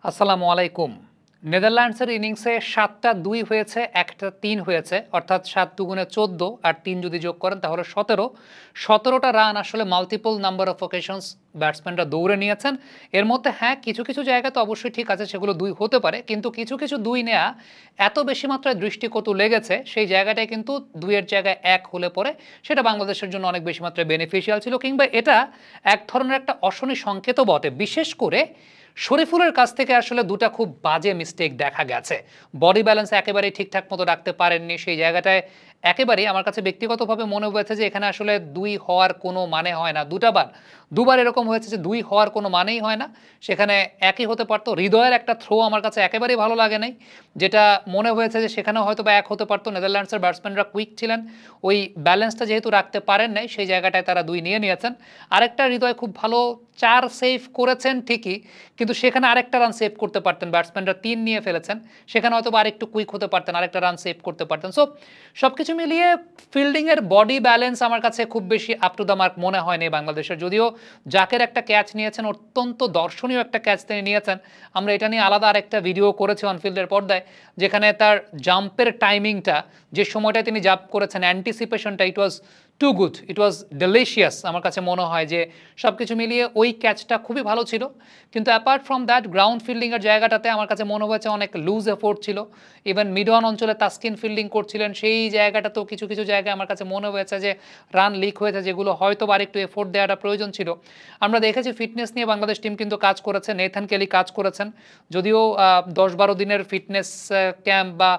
আসসালামু আলাইকুম। নেদারল্যান্ডসের ইনিংসে ৭টা ২ হয়েছে, ১টা ৩ হয়েছে। অর্থাৎ ৭ দুগুণে ১৪ আর ৩ যদি যোগ করেন তাহলে ১৭। ১৭টা রান আসলে মাল্টিপল নাম্বার অফ অকেশনস ব্যাটসম্যানরা দৌড়ে নিয়েছেন। এর মধ্যে হ্যাঁ, কিছু, কিছু জায়গা তো অবশ্যই ঠিক আছে, সেগুলো ২ হতে পারে। কিন্তু কিছু, কিছু ২ নেয়া এত বেশি মাত্রায় দৃষ্টিকটু লেগেছে, সেই জায়গাটায় কিন্তু ২ এর জায়গায় ১ হলে পরে সেটা বাংলাদেশের জন্য অনেক বেশি মাত্রায় বেনিফিশিয়াল ছিল, কিংবা এটা এক ধরনের একটা অশনি সংকেতও বটে। বিশেষ করে শরীফুলের কাছ থেকে আসলে দুটা খুব বাজে মিস্টেক দেখা গেছে। বডি ব্যালেন্স একেবারেই ঠিকঠাক মতো রাখতে পারেননি। সেই জায়গাটায় একেবারেই আমার কাছে ব্যক্তিগতভাবে মনে হয়েছে যে এখানে আসলে ২ হওয়ার কোনো মানে হয় না। দুবার এরকম হয়েছে যে ২ হওয়ার কোনো মানেই হয় না। সেখানে একই হতে পারত। হৃদয়ের একটা থ্রো আমার কাছে একেবারেই ভালো লাগে নাই। যেটা মনে হয়েছে যে সেখানেও হয়তোবা ১ হতে পারত। নেদারল্যান্ডসের ব্যাটসম্যানরা কুইক ছিলেন। ওই ব্যালেন্সটা যেহেতু রাখতে পারেন নাই, সেই জায়গাটায় তারা ২ নিয়ে নিয়েছেন। আরেকটা হৃদয় খুব ভালো ৪ সেভ করেছেন ঠিকই, কিন্তু সেখানে আরেকটা রান সেভ করতে পারতেন। ব্যাটসম্যানরা ৩ নিয়ে ফেলেছেন, সেখানে হয়তো আরেকটু কুইক হতে পারতেন, আরেকটা রান সেভ করতে পারতেন। সো সবকিছু মিলিয়ে ফিল্ডিংয়ের বডি ব্যালেন্স আমার কাছে খুব বেশি আপ টু দ্য মার্ক মনে হয়নি বাংলাদেশের। যদিও জাকের একটা ক্যাচ নিয়েছেন, অত্যন্ত দর্শনীয় একটা ক্যাচ তিনি নিয়েছেন। আমরা এটা নিয়ে আলাদা আরেকটা ভিডিও করেছি অনফিল্ডের পর্দায়, যেখানে তার জাম্পের টাইমিংটা, যে সময়টায় তিনি জাম্প করেছেন, অ্যান্টিসিপেশনটা, ইট ওয়াজ টু গুড, ইট ওয়াজ ডেলিশিয়াস। আমার কাছে মনে হয় যে সব কিছু মিলিয়ে ওই ক্যাচটা খুবই ভালো ছিল। কিন্তু অ্যাপার্ট ফ্রম দ্যাট, গ্রাউন্ড ফিল্ডিংয়ের জায়গাটাতে আমার কাছে মনে হয়েছে অনেক লুজ এফোর্ট ছিল। ইভেন মিড অন অঞ্চলে তাসকিন ফিল্ডিং করছিলেন, সেই জায়গাটাতেও কিছু কিছু জায়গায় আমার কাছে মনে হয়েছে যে রান লিক হয়েছে, যেগুলো হয়তো আর একটু এফোর্ট দেওয়াটা প্রয়োজন ছিল। আমরা দেখেছি ফিটনেস নিয়ে বাংলাদেশ টিম কিন্তু কাজ করেছে। নেথান কেলি কাজ করেছেন, যদিও ১০-১২ দিনের ফিটনেস ক্যাম্প বা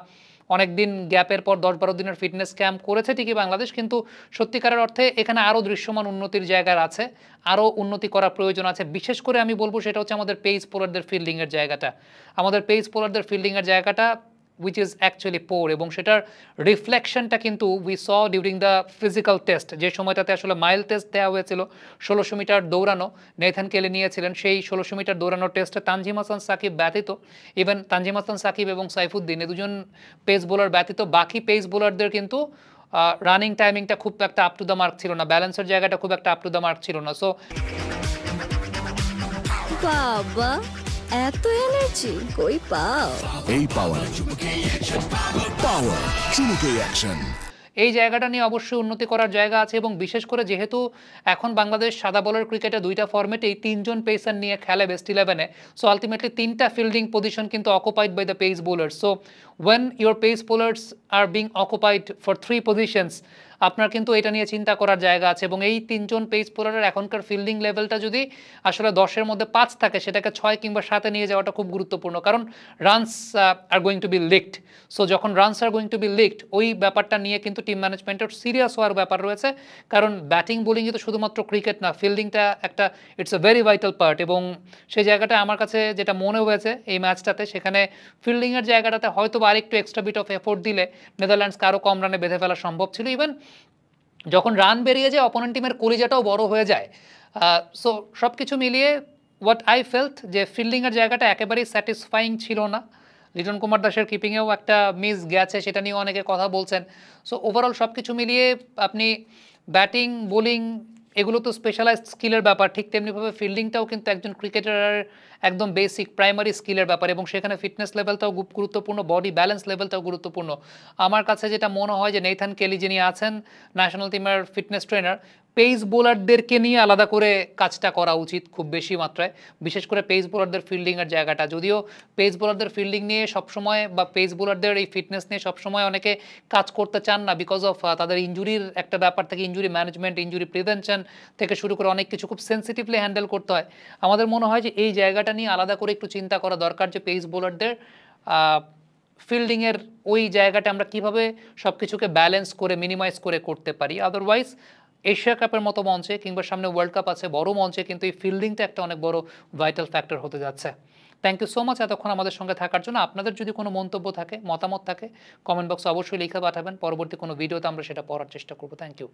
অনেক দিন গ্যাপের পর ১০-১২ দিনের ফিটনেস ক্যাম্প করেছে ঠিকই বাংলাদেশ, কিন্তু সত্যিকারের অর্থে এখানে আরও দৃশ্যমান উন্নতির জায়গা আছে, আরও উন্নতি করার প্রয়োজন আছে। বিশেষ করে আমি বলবো সেটা হচ্ছে আমাদের পেস বোলারদের ফিল্ডিংয়ের জায়গাটা। আমাদের পেস বোলারদের ফিল্ডিংয়ের জায়গাটা উইচ ইজ অ্যাকচুয়ালি পোর, এবং সেটার রিফ্লেকশনটা কিন্তু we saw during the physical test, যে সময়টাতে আসলে মাইল টেস্ট দেওয়া হয়েছিল, ১৬০০ মিটার দৌড়ানো নেথান কেলি নিয়েছিলেন। সেই ১৬০০ মিটার দৌড়ানোর টেস্টে তানজিম হাসান সাকিব ব্যতীত, ইভেন তানজিম হাসান সাকিব এবং সাইফুদ্দিন, এ দুজন পেস বোলার ব্যতীত বাকি পেস বোলারদের কিন্তু রানিং টাইমিংটা খুব একটা আপ টু দ্য মার্ক ছিল না, ব্যালেন্সের জায়গাটা খুব একটা আপ টু দ্য মার্ক ছিল না। সো বাবা, এত এনার্জি কই পাও? এই পাওয়ার চুমুকে অ্যাকশন। এই জায়গাটা নিয়ে অবশ্যই উন্নতি করার জায়গা আছে, এবং বিশেষ করে যেহেতু এখন বাংলাদেশ সাদা বলের ক্রিকেটে দুইটা ফরম্যাটেই ৩ জন পেসার নিয়ে খেলে বেস্ট ইলেভেনে। সো আলটিমেটলি 3টা ফিল্ডিং পজিশন কিন্তু occupied by the pace bowlers. So when your pace bowlers are being occupied for 3 positions, আপনার কিন্তু এটা নিয়ে চিন্তা করার জায়গা আছে। এবং এই ৩ জন পেস বোলারের এখনকার ফিল্ডিং লেভেলটা যদি আসলে ১০-এর মধ্যে ৫ থাকে, সেটাকে ৬ কিংবা ৭-এ নিয়ে যাওয়াটা খুব গুরুত্বপূর্ণ, কারণ runs are going to be leaked. So যখন runs are going to be leaked, ওই ব্যাপারটা নিয়ে কিন্তু টিম ম্যানেজমেন্টের সিরিয়াস হওয়ার ব্যাপার রয়েছে। কারণ ব্যাটিং বোলিংয়ে তো শুধুমাত্র ক্রিকেট না, ফিল্ডিংটা একটা, it's a very vital part. এবং সেই জায়গাটা আমার কাছে যেটা মনে হয়েছে এই ম্যাচটাতে, সেখানে ফিল্ডিংয়ের জায়গাটাতে হয়তো বা আরেকটু এক্সট্রা বিট অফ এফোর্ট দিলে নেদারল্যান্ডসকে আরও কম রানে বেঁধে ফেলা সম্ভব ছিল। ইভেন যখন রান বেরিয়ে যায়, অপোনেন্ট টিমের কলিজাটাও বড় হয়ে যায়। সো সব কিছু মিলিয়ে হোয়াট আই ফেল্ট, যে ফিল্ডিংয়ের জায়গাটা একেবারেই স্যাটিসফাইং ছিল না। লিটন কুমার দাসের কিপিংয়েও একটা মিস গেছে, সেটা নিয়ে অনেকে কথা বলছেন। সো ওভারঅল সব কিছু মিলিয়ে আপনি ব্যাটিং, বোলিং, এগুলো তো স্পেশালাইজড স্কিলের ব্যাপার, ঠিক তেমনিভাবে ফিল্ডিংটাও কিন্তু একজন ক্রিকেটারের একদম বেসিক প্রাইমারি স্কিলের ব্যাপার, এবং সেখানে ফিটনেস লেভেলটাও খুব গুরুত্বপূর্ণ, বডি ব্যালেন্স লেভেলটাও গুরুত্বপূর্ণ। আমার কাছে যেটা মনে হয় যে নেথান কেলি যিনি আছেন ন্যাশনাল টিমের ফিটনেস ট্রেনার, পেস বোলারদেরকে নিয়ে আলাদা করে কাজটা করা উচিত খুব বেশি মাত্রায়, বিশেষ করে পেস বোলারদের ফিল্ডিংয়ের জায়গাটা। যদিও পেস বোলারদের ফিল্ডিং নিয়ে সবসময়, বা পেস বোলারদের এই ফিটনেস নিয়ে সবসময় অনেকে কাজ করতে চান না, বিকজ অফ তাদের ইঞ্জুরির একটা ব্যাপার থেকে, ইঞ্জুরি ম্যানেজমেন্ট, ইঞ্জুরি প্রিভেনশন থেকে শুরু করে অনেক কিছু খুব সেন্সিটিভলি হ্যান্ডেল করতে হয়। আমাদের মনে হয় যে এই জায়গাটা নিয়ে আলাদা করে একটু চিন্তা করা দরকার, যে পেস বোলারদের ফিল্ডিংয়ের ওই জায়গাটা আমরা কিভাবে সব কিছুকে ব্যালেন্স করে, মিনিমাইজ করে করতে পারি। আদারওয়াইজ এশিয়া কাপের মতো মঞ্চে, কিংবা সামনে ওয়ার্ল্ড কাপ আছে, বড় মঞ্চে কিন্তু এই ফিল্ডিংটা একটা অনেক বড় ভাইটাল ফ্যাক্টর হতে যাচ্ছে। থ্যাংক ইউ সো মাচ এতক্ষণ আমাদের সঙ্গে থাকার জন্য। আপনাদের যদি কোনো মন্তব্য থাকে, মতামত থাকে, কমেন্ট বক্সে অবশ্যই লিখে পাঠাবেন। পরবর্তী কোনো ভিডিওতে আমরা সেটা পড়ার চেষ্টা করব। Thank you.